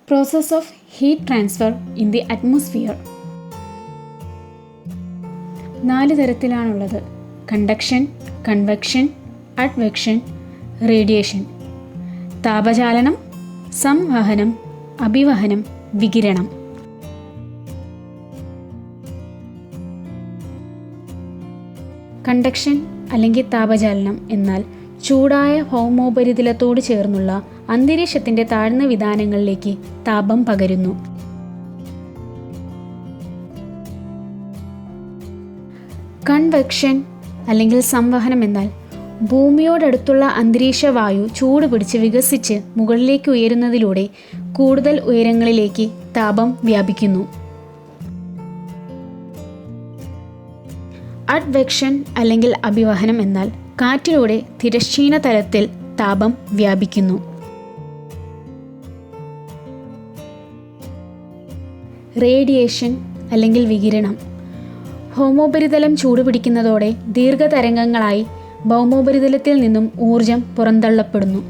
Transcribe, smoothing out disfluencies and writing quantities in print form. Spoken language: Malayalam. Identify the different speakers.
Speaker 1: Process of heat transfer in the atmosphere. 4 തരത്തിലാണുള്ളത്: കണ്ടക്ഷൻ, കൺവെക്ഷൻ, അഡ്വെക്ഷൻ, റേഡിയേഷൻ. താപചാലനം, സംവഹനം, അഭിവഹനം, വികിരണം. കണ്ടക്ഷൻ അല്ലെങ്കിൽ താപചാലനം എന്നാൽ ചൂടായ ഭൗമോപരിതലത്തോട് ചേർന്നുള്ള അന്തരീക്ഷത്തിൻ്റെ താഴ്ന്ന വിതാനങ്ങളിലേക്ക് താപം പകരുന്നു. കൺവെക്ഷൻ അല്ലെങ്കിൽ സംവഹനം എന്നാൽ ഭൂമിയോടടുത്തുള്ള അന്തരീക്ഷവായു ചൂടുപിടിച്ച് വികസിച്ച് മുകളിലേക്ക് ഉയരുന്നതിലൂടെ കൂടുതൽ ഉയരങ്ങളിലേക്ക് താപം വ്യാപിക്കുന്നു. അഡ്വെക്ഷൻ അല്ലെങ്കിൽ അഭിവഹനം എന്നാൽ കാറ്റിലൂടെ തിരശ്ചീന തലത്തിൽ താപം വ്യാപിക്കുന്നു. റേഡിയേഷൻ അല്ലെങ്കിൽ വികിരണം ഭൗമോപരിതലം ചൂടുപിടിക്കുന്നതോടെ ദീർഘതരംഗങ്ങളായി ഭൗമോപരിതലത്തിൽ നിന്നും ഊർജം പുറന്തള്ളപ്പെടുന്നു.